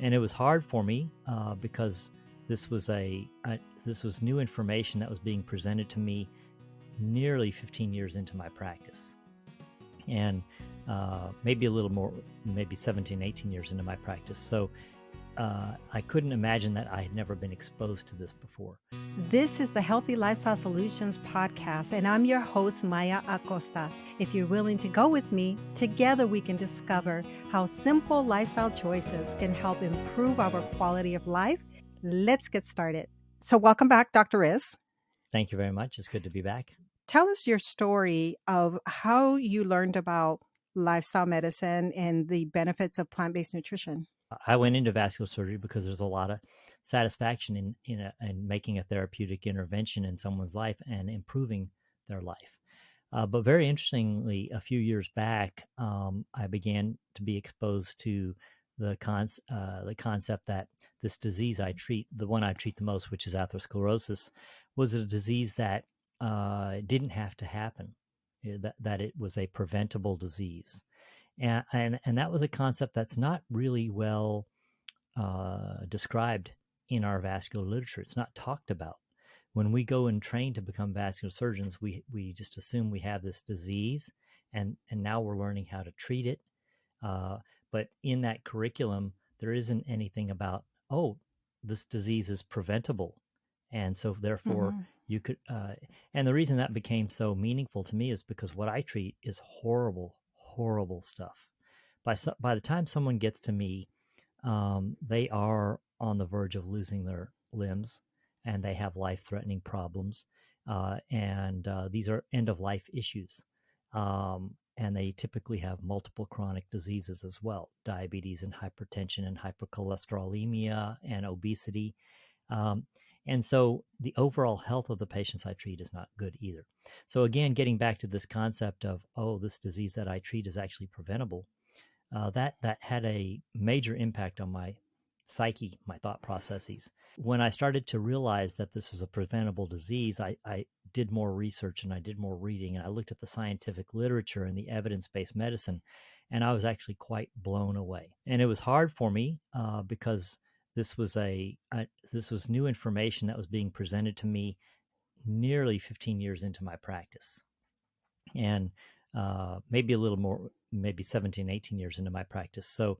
and it was hard for me because this was this was new information that was being presented to me nearly 15 years into my practice, and maybe a little more, maybe 17, 18 years into my practice. So I couldn't imagine that I had never been exposed to this before. This is the Healthy Lifestyle Solutions podcast, and I'm your host, Maya Acosta. If you're willing to go with me, together we can discover how simple lifestyle choices can help improve our quality of life. Let's get started. So welcome back, Dr. Riz. Thank you very much. It's good to be back. Tell us your story of how you learned about lifestyle medicine and the benefits of plant-based nutrition. I went into vascular surgery because there's a lot of satisfaction in making a therapeutic intervention in someone's life and improving their life. But very interestingly, a few years back, I began to be exposed to the concept that this disease I treat, the one I treat the most, which is atherosclerosis, was a disease that didn't have to happen, that it was a preventable disease. And that was a concept that's not really well described in our vascular literature. It's not talked about. When we go and train to become vascular surgeons, we just assume we have this disease, and now we're learning how to treat it. But in that curriculum, there isn't anything about, oh, this disease is preventable, and so therefore you could. And the reason that became so meaningful to me is because what I treat is horrible, horrible stuff. By the time someone gets to me, they are on the verge of losing their limbs, and they have life-threatening problems, and these are end-of-life issues. And they typically have multiple chronic diseases as well: diabetes and hypertension and hypercholesterolemia and obesity. Um, and so the overall health of the patients I treat is not good either. So again, getting back to this concept of, oh, this disease that I treat is actually preventable, that had a major impact on my psyche, my thought processes. When I started to realize that this was a preventable disease, I did more research and I did more reading, and I looked at the scientific literature and the evidence-based medicine, and I was actually quite blown away. And it was hard for me because this was this was new information that was being presented to me nearly 15 years into my practice, and maybe a little more, maybe 17, 18 years into my practice. So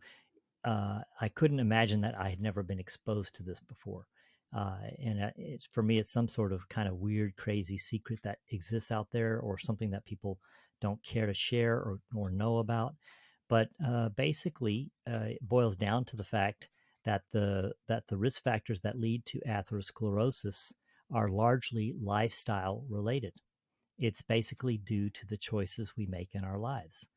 I couldn't imagine that I had never been exposed to this before. And it's, for me, it's some sort of kind of weird, crazy secret that exists out there, or something that people don't care to share or know about. But basically, it boils down to the fact that the risk factors that lead to atherosclerosis are largely lifestyle related. It's basically due to the choices we make in our lives.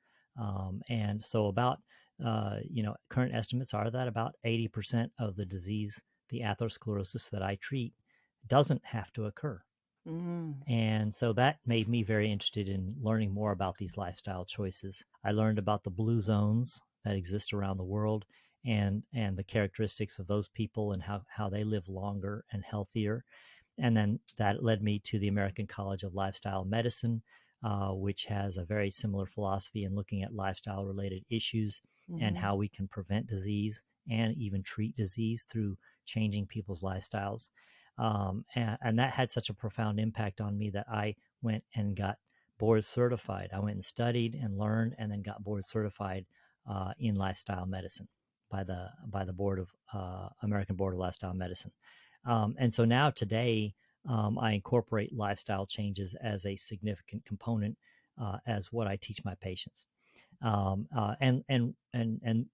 And so about, current estimates are that about 80% of the disease, the atherosclerosis that I treat, doesn't have to occur. And so that made me very interested in learning more about these lifestyle choices. I learned about the blue zones that exist around the world, and the characteristics of those people and how they live longer and healthier. And then that led me to the American College of Lifestyle Medicine, which has a very similar philosophy in looking at lifestyle related issues and how we can prevent disease and even treat disease through changing people's lifestyles. And that had such a profound impact on me that I went and got board certified. I went and studied and learned, and then got board certified in lifestyle medicine by the board of American Board of Lifestyle Medicine. And so now today, I incorporate lifestyle changes as a significant component as what I teach my patients. And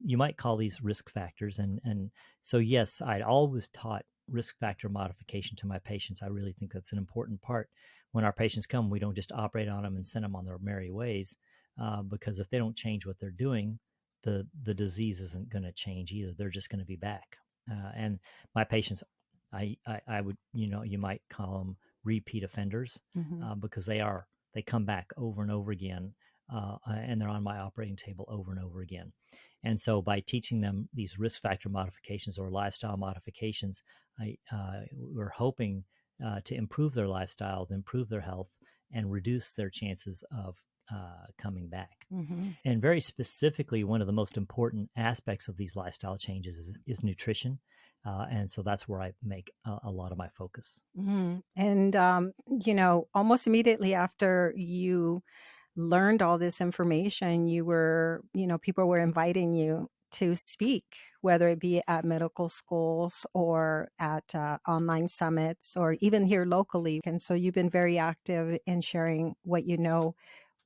you might call these risk factors. And so, yes, I'd always taught risk factor modification to my patients. I really think that's an important part. When our patients come, we don't just operate on them and send them on their merry ways, because if they don't change what they're doing, the disease isn't going to change either. They're just going to be back. And my patients, I would, you might call them repeat offenders, because they come back over and over again, and they're on my operating table over and over again. And so by teaching them these risk factor modifications or lifestyle modifications, we're hoping to improve their lifestyles, improve their health, and reduce their chances of coming back. Hmm. And very specifically, one of the most important aspects of these lifestyle changes is nutrition. And so that's where I make a lot of my focus. And, almost immediately after you learned all this information, people were inviting you to speak, whether it be at medical schools or at online summits or even here locally. And so you've been very active in sharing what you know.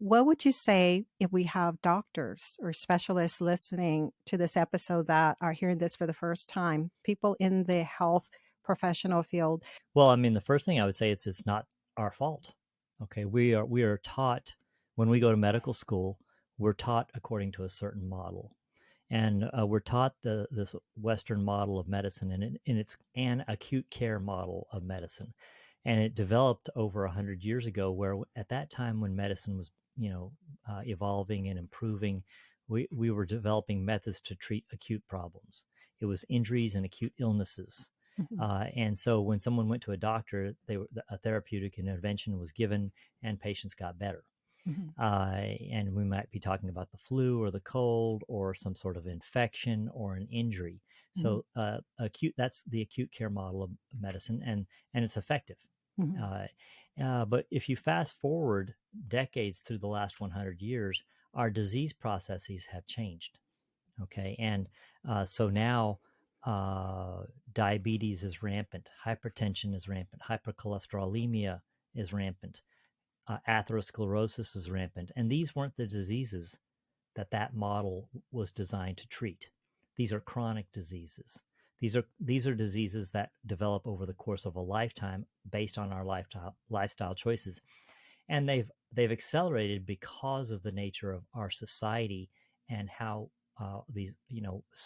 What would you say if we have doctors or specialists listening to this episode that are hearing this for the first time, people in the health professional field? Well, I mean, the first thing I would say is it's not our fault. Okay, we are taught when we go to medical school, we're taught according to a certain model, and we're taught this Western model of medicine, and it's an acute care model of medicine, and it developed over 100 years ago. Where at that time, when medicine was evolving and improving, we were developing methods to treat acute problems. It was injuries and acute illnesses. Mhm, And so when someone went to a doctor, a therapeutic intervention was given, and patients got better. mhm, And we might be talking about the flu or the cold or some sort of infection or an injury. mhm, So that's the acute care model of medicine, and it's effective. mhm, Uh, but if you fast forward decades through the last 100 years, our disease processes have changed. Okay, and so now uh, diabetes is rampant, hypertension is rampant, hypercholesterolemia is rampant, atherosclerosis is rampant, and these weren't the diseases that model was designed to treat. These are chronic diseases. These are diseases that develop over the course of a lifetime based on our lifestyle choices, and they've accelerated because of the nature of our society and how these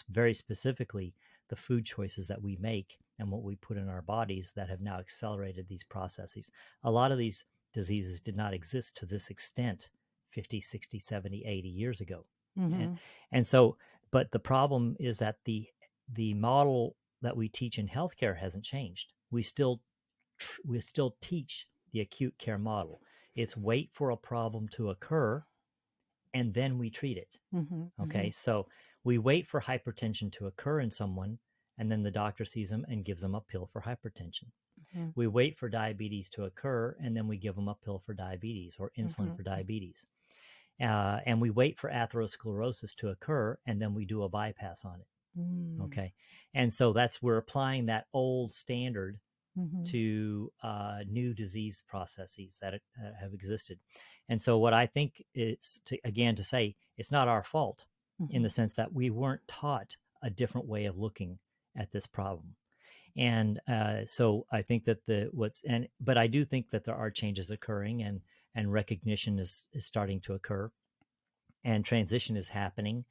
very specifically the food choices that we make and what we put in our bodies that have now accelerated these processes. A lot of these diseases did not exist to this extent 50, 60, 70, 80 years ago. and, mhm, and so but the problem is that the model that we teach in healthcare hasn't changed. We still teach the acute care model. It's wait for a problem to occur and then we treat it. mhm, Okay, mhm, so we wait for hypertension to occur in someone, and then the doctor sees them and gives them a pill for hypertension. mhm, We wait for diabetes to occur, and then we give them a pill for diabetes or insulin mhm, for diabetes. And we wait for atherosclerosis to occur, and then we do a bypass on it. mm, Okay, and so we're applying that old standard mhm, to new disease processes that have existed. And so, what I think is to say it's not our fault in the mhm, sense that we weren't taught a different way of looking at this problem. And so, I think that but I do think that there are changes occurring, and recognition is starting to occur, and transition is happening.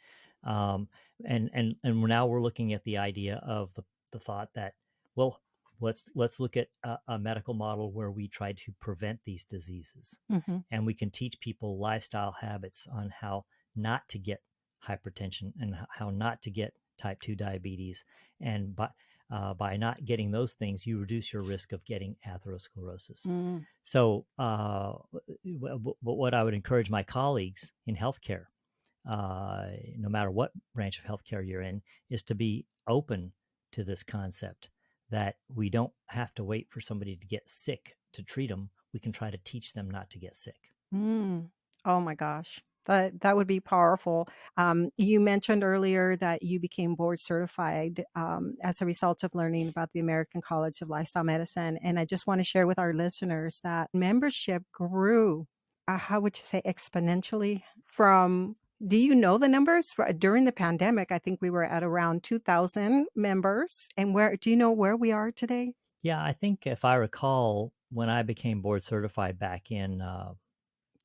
Um, and now we're looking at the idea of the thought that, well, let's look at a medical model where we try to prevent these diseases, mhm, and we can teach people lifestyle habits on how not to get hypertension and how not to get type 2 diabetes, and by not getting those things, you reduce your risk of getting atherosclerosis. mm, So, what I would encourage my colleagues in healthcare, no matter what branch of healthcare you're in, is to be open to this concept that we don't have to wait for somebody to get sick to treat them. We can try to teach them not to get sick. mm. Oh my gosh. That would be powerful. You mentioned earlier that you became board certified as a result of learning about the American College of Lifestyle Medicine. And I just want to share with our listeners that membership grew, how would you say, exponentially from, do you know the numbers? During the pandemic, I think we were at around 2,000 members. And do you know where we are today? Yeah, I think if I recall, when I became board certified back in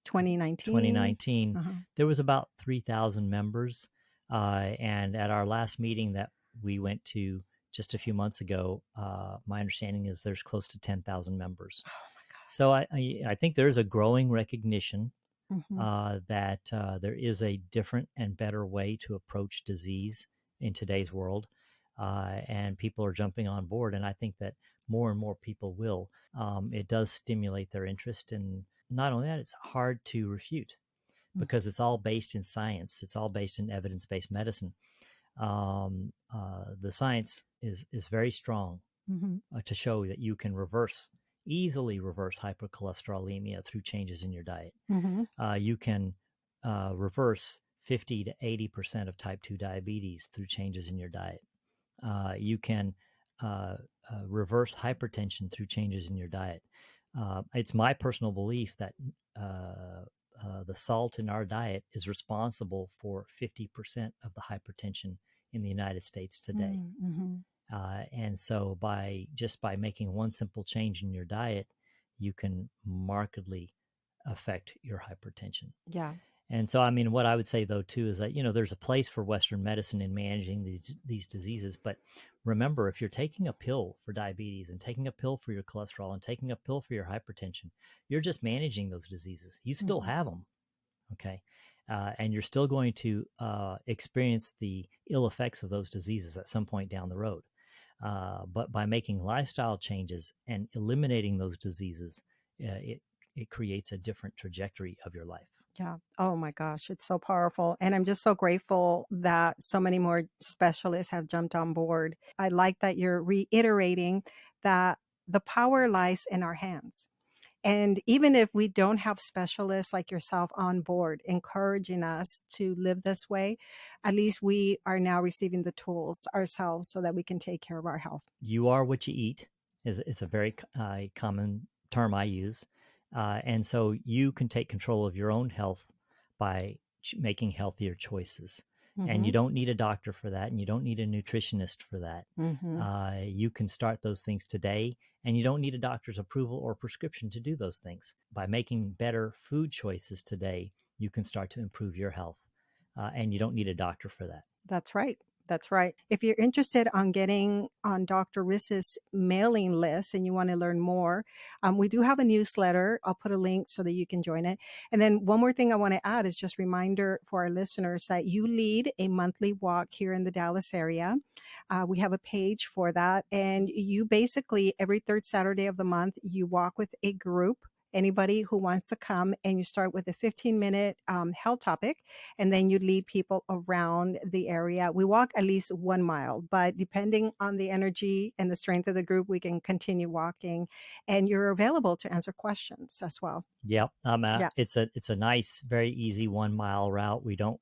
2019? 2019, Uh-huh. there was about 3,000 members. And at our last meeting that we went to just a few months ago, my understanding is there's close to 10,000 members. Oh my God. So I think there's a growing recognition Mhm. that there is a different and better way to approach disease in today's world. And people are jumping on board. And I think that more and more people will. It does stimulate their interest. And not only that, it's hard to refute. because it's all based in science. It's all based in evidence-based medicine. The science is very strong Mm-hmm. to show that you can easily reverse hypercholesterolemia through changes in your diet. Mm-hmm. You can reverse 50 to 80% of type 2 diabetes through changes in your diet. You can reverse hypertension through changes in your diet. It's my personal belief that the salt in our diet is responsible for 50% of the hypertension in the United States today. Mm-hmm. And so by making one simple change in your diet, you can markedly affect your hypertension. Yeah. And so, I mean, what I would say though too is that there's a place for Western medicine in managing these diseases. But remember, if you're taking a pill for diabetes and taking a pill for your cholesterol and taking a pill for your hypertension, you're just managing those diseases. You still Mm-hmm. have them, okay, and you're still going to experience the ill effects of those diseases at some point down the road. But by making lifestyle changes and eliminating those diseases, it creates a different trajectory of your life. Yeah. Oh my gosh, it's so powerful. And I'm just so grateful that so many more specialists have jumped on board. I like that you're reiterating that the power lies in our hands. And even if we don't have specialists like yourself on board encouraging us to live this way, at least we are now receiving the tools ourselves so that we can take care of our health. You are what you eat is a very common term I use. And so you can take control of your own health by making healthier choices. And Mm-hmm. you don't need a doctor for that, and you don't need a nutritionist for that. Mm-hmm. You can start those things today, and you don't need a doctor's approval or prescription to do those things. By making better food choices today, you can start to improve your health, and you don't need a doctor for that. That's right. That's right. If you're interested on getting on Dr. Riss's mailing list and you want to learn more, we do have a newsletter. I'll put a link so that you can join it. And then one more thing I want to add is just reminder for our listeners that you lead a monthly walk here in the Dallas area. We have a page for that. And you basically, every third Saturday of the month, you walk with a group. Anybody who wants to come, and you start with a 15-minute health topic, and then you lead people around the area. We walk at least 1 mile, but depending on the energy and the strength of the group, we can continue walking. And you're available to answer questions as well. Yep. Yeah. It's a nice, very easy 1 mile route. We don't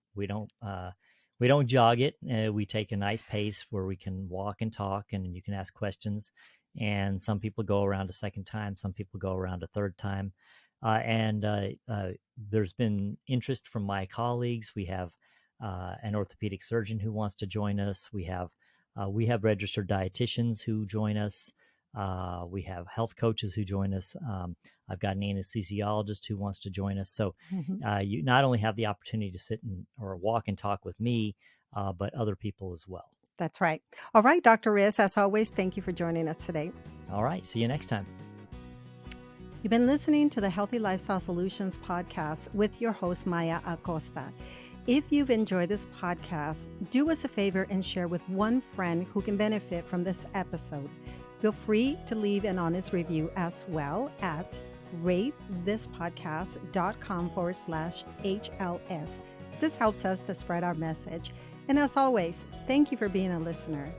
jog it. We take a nice pace where we can walk and talk, and you can ask questions. And some people go around a second time. Some people go around a third time. And there's been interest from my colleagues. We have an orthopedic surgeon who wants to join us. We have registered dietitians who join us. We have health coaches who join us. I've got an anesthesiologist who wants to join us. So Mhm. you not only have the opportunity to sit or walk and talk with me, but other people as well. That's right. All right, Dr. Riz, as always, thank you for joining us today. All right. See you next time. You've been listening to the Healthy Lifestyle Solutions podcast with your host, Maya Acosta. If you've enjoyed this podcast, do us a favor and share with one friend who can benefit from this episode. Feel free to leave an honest review as well at ratethispodcast.com/HLS. This helps us to spread our message. And as always, thank you for being a listener.